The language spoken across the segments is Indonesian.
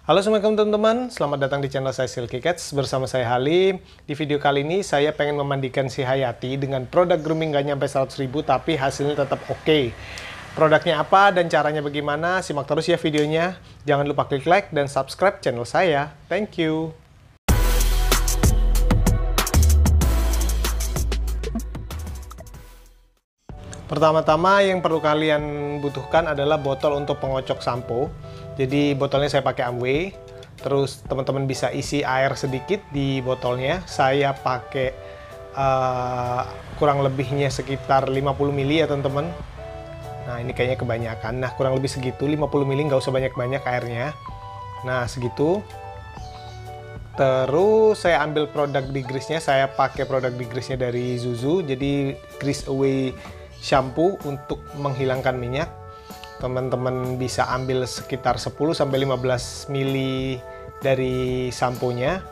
Halo Assalamualaikum teman-teman, selamat datang di channel saya Silky Cats. Bersama saya Halim. Di video kali ini saya pengen memandikan si Hayati dengan produk grooming gak nyampe 100.000 tapi hasilnya tetap oke. Produknya apa dan caranya bagaimana? Simak terus ya videonya. Jangan lupa klik like dan subscribe channel saya. Thank you. Pertama-tama yang perlu kalian butuhkan adalah botol untuk pengocok sampo. Jadi botolnya saya pakai Amway. Terus teman-teman bisa isi air sedikit di botolnya. Saya pakai kurang lebihnya sekitar 50 ml ya teman-teman. Nah ini kayaknya kebanyakan. Nah kurang lebih segitu 50 ml, nggak usah banyak-banyak airnya. Nah segitu. Terus saya ambil produk degrease-nya. Saya pakai produk degrease-nya dari Zuzu. Jadi Grease Away shampoo untuk menghilangkan minyak. Teman-teman bisa ambil sekitar 10-15 ml dari samponya.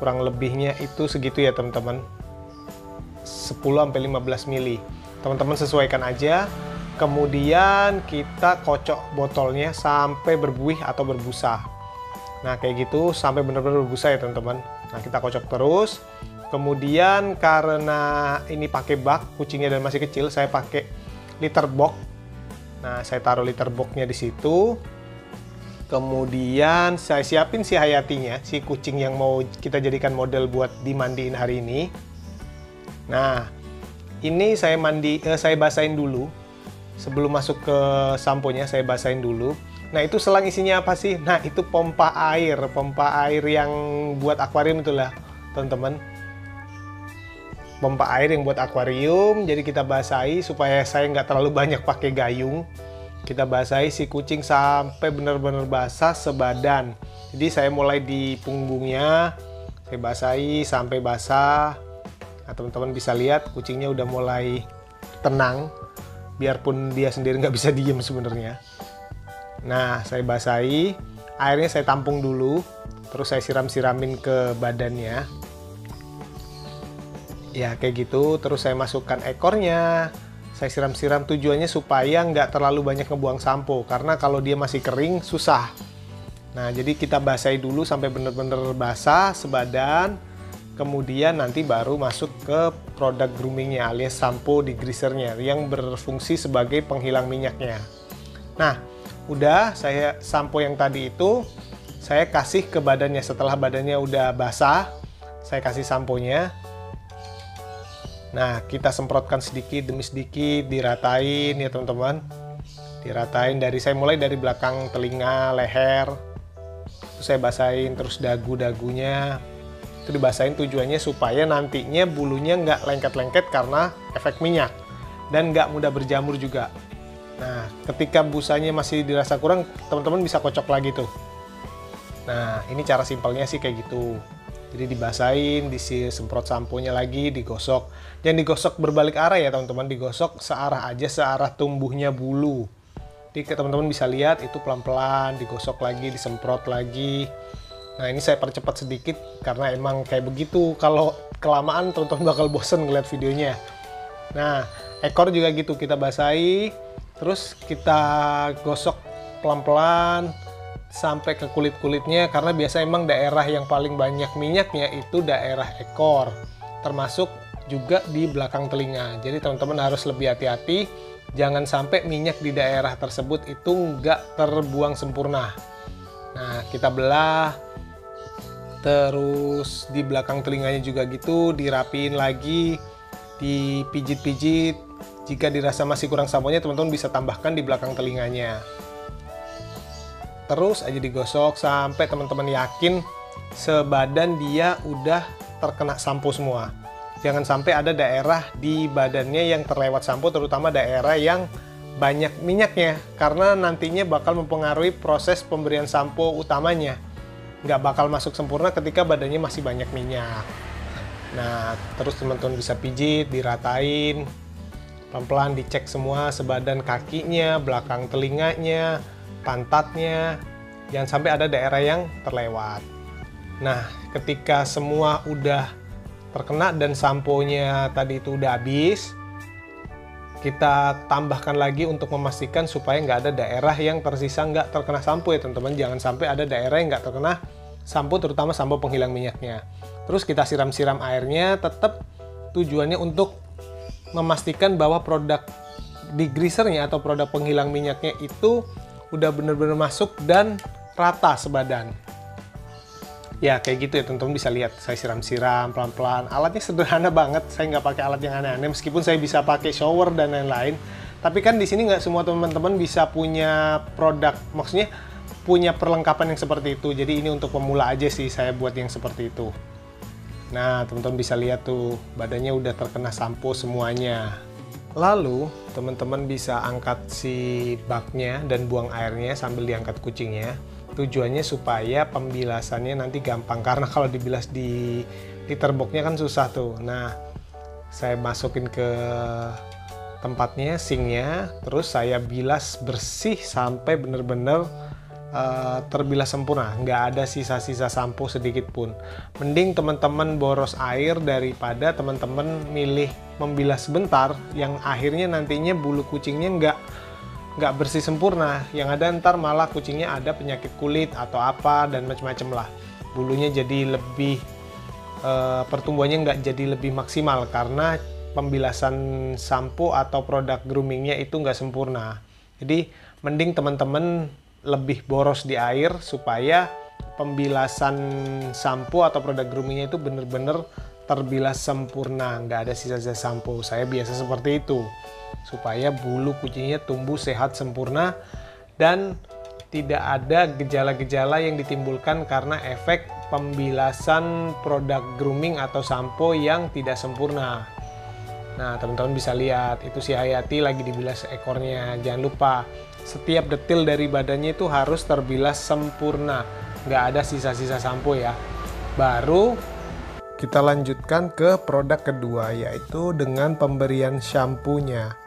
Kurang lebihnya itu segitu ya teman-teman, 10-15 ml. Teman-teman sesuaikan aja. Kemudian kita kocok botolnya sampai berbuih atau berbusa. Nah kayak gitu sampai benar-benar berbusa ya teman-teman. Nah kita kocok terus. Kemudian karena ini pakai bak, kucingnya dan masih kecil, saya pakai liter box. Nah, saya taruh liter boxnya di situ. Kemudian saya siapin si Hayatinya, si kucing yang mau kita jadikan model buat dimandiin hari ini. Nah, ini saya basahin dulu. Sebelum masuk ke samponya saya basahin dulu. Nah, itu selang isinya apa sih? Nah, itu pompa air yang buat akuarium itulah, teman-teman. Pompa air yang buat akuarium, jadi kita basahi supaya saya nggak terlalu banyak pakai gayung. Kita basahi si kucing sampai benar-benar basah sebadan. Jadi saya mulai di punggungnya, saya basahi sampai basah. Nah teman-teman bisa lihat kucingnya udah mulai tenang, biarpun dia sendiri nggak bisa diem sebenarnya. Nah saya basahi, airnya saya tampung dulu, terus saya siram-siramin ke badannya. Ya kayak gitu, terus saya masukkan ekornya, saya siram-siram tujuannya supaya nggak terlalu banyak ngebuang sampo, karena kalau dia masih kering susah. Nah jadi kita basahi dulu sampai benar-benar basah sebadan, kemudian nanti baru masuk ke produk groomingnya alias sampo degreasernya yang berfungsi sebagai penghilang minyaknya. Nah udah, saya sampo yang tadi itu saya kasih ke badannya. Setelah badannya udah basah, saya kasih samponya. Nah, kita semprotkan sedikit demi sedikit, diratain ya teman-teman. Diratain saya mulai dari belakang telinga, leher. Terus saya basahin terus dagu-dagunya. Itu dibasahin tujuannya supaya nantinya bulunya nggak lengket-lengket karena efek minyak. Dan nggak mudah berjamur juga. Nah, ketika busanya masih dirasa kurang, teman-teman bisa kocok lagi tuh. Nah, ini cara simpelnya sih kayak gitu. Jadi dibasahin, disemprot samponya lagi, digosok. Jangan digosok berbalik arah ya teman-teman, digosok searah aja, searah tumbuhnya bulu. Jadi teman-teman bisa lihat itu pelan-pelan, digosok lagi, disemprot lagi. Nah ini saya percepat sedikit karena emang kayak begitu. Kalau kelamaan teman-teman bakal bosen ngeliat videonya. Nah ekor juga gitu, kita basahi, terus kita gosok pelan-pelan sampai ke kulit-kulitnya, karena biasa emang daerah yang paling banyak minyaknya itu daerah ekor, termasuk juga di belakang telinga. Jadi teman-teman harus lebih hati-hati, jangan sampai minyak di daerah tersebut itu nggak terbuang sempurna. Nah kita belah, terus di belakang telinganya juga gitu, dirapiin lagi, dipijit-pijit. Jika dirasa masih kurang samponya, teman-teman bisa tambahkan di belakang telinganya. Terus aja digosok sampai teman-teman yakin sebadan dia udah terkena sampo semua. Jangan sampai ada daerah di badannya yang terlewat sampo, terutama daerah yang banyak minyaknya, karena nantinya bakal mempengaruhi proses pemberian sampo utamanya. Nggak bakal masuk sempurna ketika badannya masih banyak minyak. Nah, terus teman-teman bisa pijit, diratain, pelan-pelan dicek semua sebadan kakinya, belakang telinganya, pantatnya, jangan sampai ada daerah yang terlewat. Nah, ketika semua udah terkena dan samponya tadi itu udah habis, kita tambahkan lagi untuk memastikan supaya nggak ada daerah yang tersisa nggak terkena sampo ya teman-teman. Jangan sampai ada daerah yang nggak terkena sampo, terutama sampo penghilang minyaknya. Terus kita siram-siram airnya, tetap tujuannya untuk memastikan bahwa produk degreasernya atau produk penghilang minyaknya itu udah bener-bener masuk dan rata sebadan. Ya kayak gitu ya teman-teman, bisa lihat saya siram-siram pelan-pelan. Alatnya sederhana banget, saya nggak pakai alat yang aneh-aneh meskipun saya bisa pakai shower dan lain-lain. Tapi kan di sini nggak semua teman-teman bisa punya produk, maksudnya punya perlengkapan yang seperti itu. Jadi ini untuk pemula aja sih saya buat yang seperti itu. Nah teman-teman bisa lihat tuh, badannya udah terkena sampo semuanya. Lalu teman-teman bisa angkat si baknya dan buang airnya sambil diangkat kucingnya. Tujuannya supaya pembilasannya nanti gampang, karena kalau dibilas di liter boxnya kan susah tuh. Nah saya masukin ke tempatnya, sinknya, terus saya bilas bersih sampai bener-bener terbilas sempurna, nggak ada sisa-sisa sampo sedikit pun. Mending teman-teman boros air daripada teman-teman milih membilas sebentar yang akhirnya nantinya bulu kucingnya nggak bersih sempurna. Yang ada ntar malah kucingnya ada penyakit kulit atau apa dan macam-macam lah. Bulunya jadi lebih pertumbuhannya nggak jadi lebih maksimal karena pembilasan sampo atau produk groomingnya itu nggak sempurna. Jadi mending teman-teman lebih boros di air supaya pembilasan sampo atau produk groomingnya itu bener-bener terbilas sempurna, nggak ada sisa-sisa sampo. Saya biasa seperti itu supaya bulu kucingnya tumbuh sehat sempurna dan tidak ada gejala-gejala yang ditimbulkan karena efek pembilasan produk grooming atau sampo yang tidak sempurna. Nah teman-teman bisa lihat itu si Hayati lagi dibilas ekornya. Jangan lupa setiap detil dari badannya itu harus terbilas sempurna, nggak ada sisa-sisa sampo ya. Baru kita lanjutkan ke produk kedua, yaitu dengan pemberian shampoo-nya.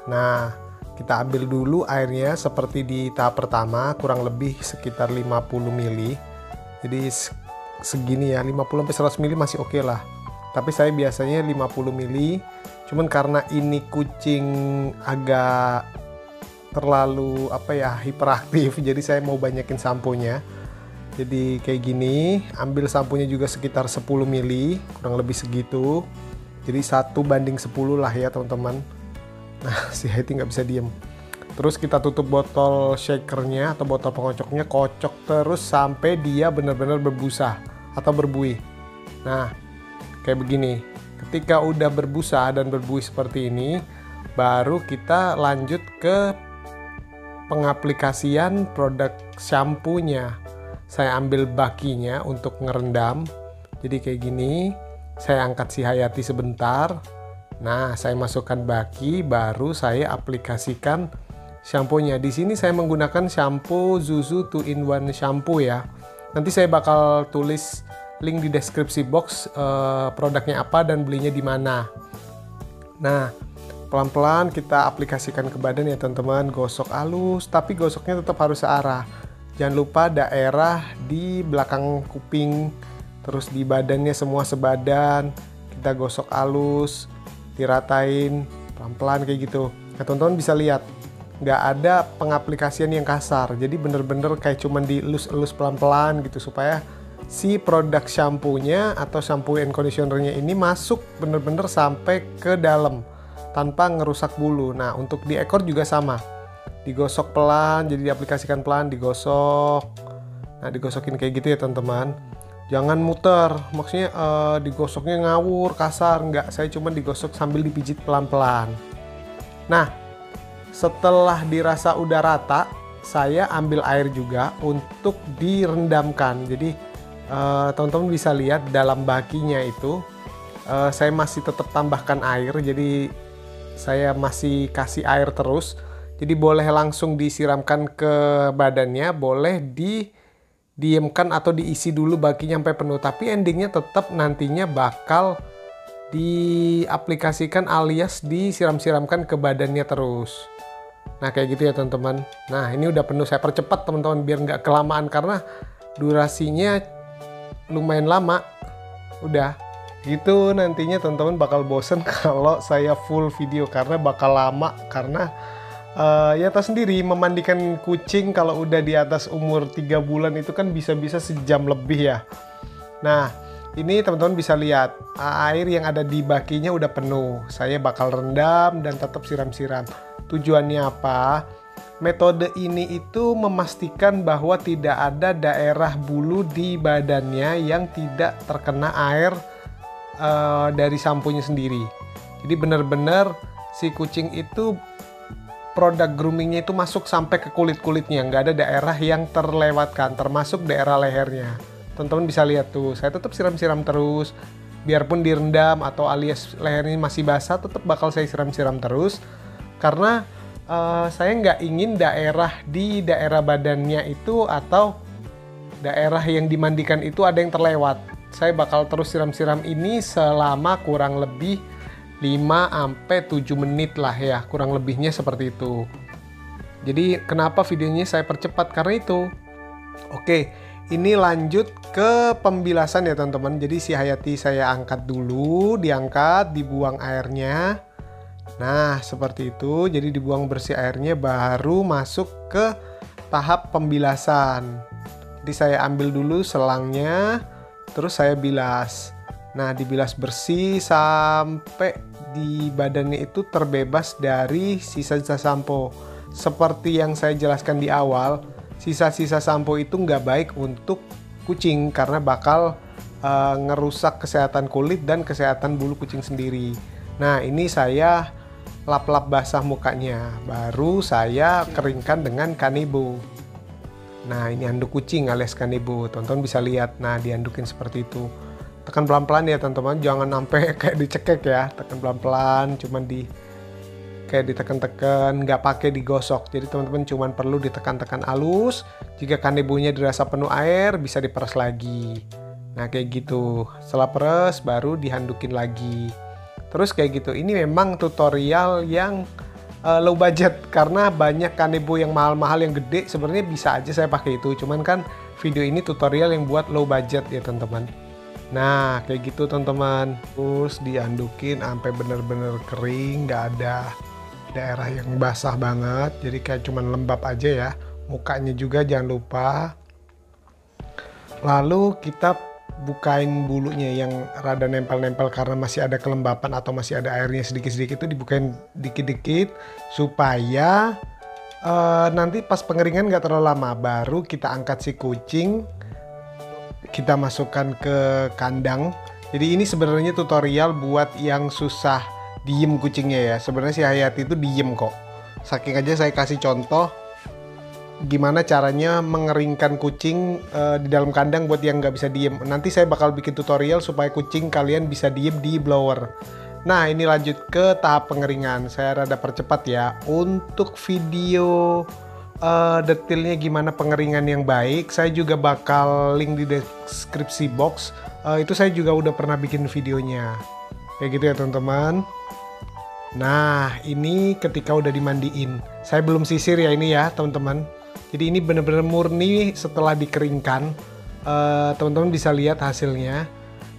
Nah kita ambil dulu airnya seperti di tahap pertama, kurang lebih sekitar 50 ml. Jadi segini ya, 50-100 ml masih oke lah. Tapi saya biasanya 50 ml, cuman karena ini kucing agak terlalu hiperaktif, jadi saya mau banyakin samponya. Jadi kayak gini, ambil samponya juga sekitar 10 ml, kurang lebih segitu. Jadi 1:10 lah ya teman-teman. Nah si Haiti nggak bisa diem. Terus kita tutup botol shakernya atau botol pengocoknya, kocok terus sampai dia benar-benar berbusa atau berbuih. Nah kayak begini. Ketika udah berbusa dan berbuih seperti ini, baru kita lanjut ke pengaplikasian produk shampoo-nya. Saya ambil bakinya untuk ngerendam. Jadi kayak gini, saya angkat si Hayati sebentar. Nah, saya masukkan baki, baru saya aplikasikan shampoo-nya. Di sini saya menggunakan shampoo Zuzu 2-in-1 shampoo ya. Nanti saya bakal tulis link di deskripsi box produknya apa dan belinya di mana. Nah, pelan-pelan kita aplikasikan ke badan ya teman-teman, gosok halus, tapi gosoknya tetap harus searah. Jangan lupa daerah di belakang kuping, terus di badannya semua sebadan, kita gosok halus, diratain, pelan-pelan kayak gitu. Nah teman-teman bisa lihat, nggak ada pengaplikasian yang kasar, jadi bener-bener kayak cuman dielus-elus pelan-pelan gitu, supaya si produk shampoo-nya atau shampoo and conditioner-nya ini masuk bener-bener sampai ke dalam tanpa ngerusak bulu. Nah untuk di ekor juga sama, digosok pelan, jadi diaplikasikan pelan, digosok. Nah digosokin kayak gitu ya teman-teman, jangan muter, maksudnya digosoknya ngawur, kasar, enggak. Saya cuma digosok sambil dipijit pelan-pelan. Nah setelah dirasa udah rata, saya ambil air juga untuk direndamkan. Jadi teman-teman bisa lihat dalam bakinya itu saya masih tetap tambahkan air, jadi saya masih kasih air terus. Jadi boleh langsung disiramkan ke badannya, boleh didiamkan atau diisi dulu bakinya sampai penuh. Tapi endingnya tetap nantinya bakal diaplikasikan alias disiram-siramkan ke badannya terus. Nah kayak gitu ya teman-teman. Nah ini udah penuh, saya percepat teman-teman biar nggak kelamaan karena durasinya lumayan lama. Udah. Itu nantinya teman-teman bakal bosen kalau saya full video karena bakal lama, karena ya tahu sendiri memandikan kucing kalau udah di atas umur 3 bulan itu kan bisa-bisa sejam lebih ya. Nah, ini teman-teman bisa lihat air yang ada di bakinya udah penuh. Saya bakal rendam dan tetap siram-siram. Tujuannya apa? Metode ini itu memastikan bahwa tidak ada daerah bulu di badannya yang tidak terkena air dari samponya sendiri. Jadi benar-benar si kucing itu produk groomingnya itu masuk sampai ke kulit-kulitnya, nggak ada daerah yang terlewatkan, termasuk daerah lehernya. Teman-teman bisa lihat tuh, saya tetap siram-siram terus, biarpun direndam atau alias lehernya masih basah, tetap bakal saya siram-siram terus, karena saya nggak ingin di daerah badannya itu atau daerah yang dimandikan itu ada yang terlewat. Saya bakal terus siram-siram ini selama kurang lebih 5-7 menit lah ya, kurang lebihnya seperti itu. Jadi kenapa videonya saya percepat? Karena itu. Oke, ini lanjut ke pembilasan ya teman-teman. Jadi si Hayati saya angkat dulu, diangkat, dibuang airnya. Nah, seperti itu. Jadi dibuang bersih airnya, baru masuk ke tahap pembilasan. Jadi saya ambil dulu selangnya, terus saya bilas. Nah, dibilas bersih sampai di badannya itu terbebas dari sisa-sisa sampo. Seperti yang saya jelaskan di awal, sisa-sisa sampo itu nggak baik untuk kucing karena bakal ngerusak kesehatan kulit dan kesehatan bulu kucing sendiri. Nah, ini saya lap-lap basah mukanya, baru saya keringkan dengan Kanebo. Nah, ini handuk kucing alias Kanebo, teman-teman bisa lihat. Nah, diandukin seperti itu. Tekan pelan-pelan ya teman-teman, jangan sampai kayak dicekek ya. Tekan pelan-pelan, cuman kayak ditekan-tekan, nggak pakai digosok. Jadi teman-teman cuman perlu ditekan-tekan halus. Jika Kanebonya dirasa penuh air, bisa diperes lagi. Nah, kayak gitu. Setelah peres, baru dihandukin lagi. Terus kayak gitu. Ini memang tutorial yang low budget karena banyak Kanebo yang mahal-mahal yang gede, sebenarnya bisa aja saya pakai itu, cuman kan video ini tutorial yang buat low budget ya teman-teman. Nah, kayak gitu teman-teman. Terus diandukin sampai bener-bener kering, nggak ada daerah yang basah banget, jadi kayak cuman lembab aja ya. Mukanya juga jangan lupa. Lalu kita bukain bulunya yang rada nempel-nempel karena masih ada kelembapan atau masih ada airnya sedikit-sedikit, itu dibukain dikit-dikit supaya nanti pas pengeringan nggak terlalu lama. Baru kita angkat si kucing, kita masukkan ke kandang. Jadi ini sebenarnya tutorial buat yang susah diem kucingnya ya. Sebenarnya si Hayati itu diem kok, saking aja saya kasih contoh gimana caranya mengeringkan kucing di dalam kandang buat yang nggak bisa diem. Nanti saya bakal bikin tutorial supaya kucing kalian bisa diem di blower. Nah, ini lanjut ke tahap pengeringan. Saya rada percepat ya. Untuk video detailnya gimana pengeringan yang baik, saya juga bakal link di deskripsi box. Itu saya juga udah pernah bikin videonya. Kayak gitu ya teman-teman. Nah, ini ketika udah dimandiin. Saya belum sisir ya ini ya teman-teman. Jadi ini bener-bener murni setelah dikeringkan. Teman-teman bisa lihat hasilnya.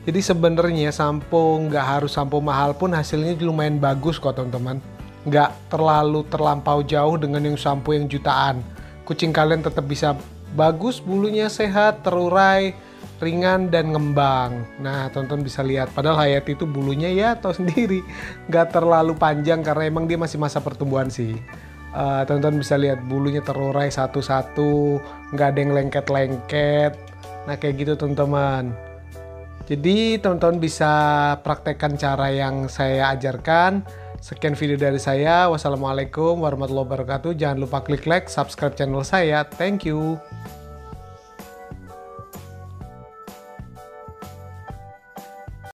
Jadi sebenarnya sampo nggak harus sampo mahal pun hasilnya lumayan bagus kok teman-teman. Nggak terlalu terlampau jauh dengan yang sampo yang jutaan. Kucing kalian tetap bisa bagus, bulunya sehat, terurai, ringan dan ngembang. Nah, teman-teman bisa lihat. Padahal Hayati itu bulunya ya tahu sendiri, nggak terlalu panjang karena emang dia masih masa pertumbuhan sih. Teman-teman bisa lihat bulunya terurai satu-satu, nggak ada yang lengket-lengket. Nah, kayak gitu teman-teman. Jadi teman-teman bisa praktekkan cara yang saya ajarkan. Sekian video dari saya. Wassalamualaikum warahmatullahi wabarakatuh. Jangan lupa klik like, subscribe channel saya. Thank you.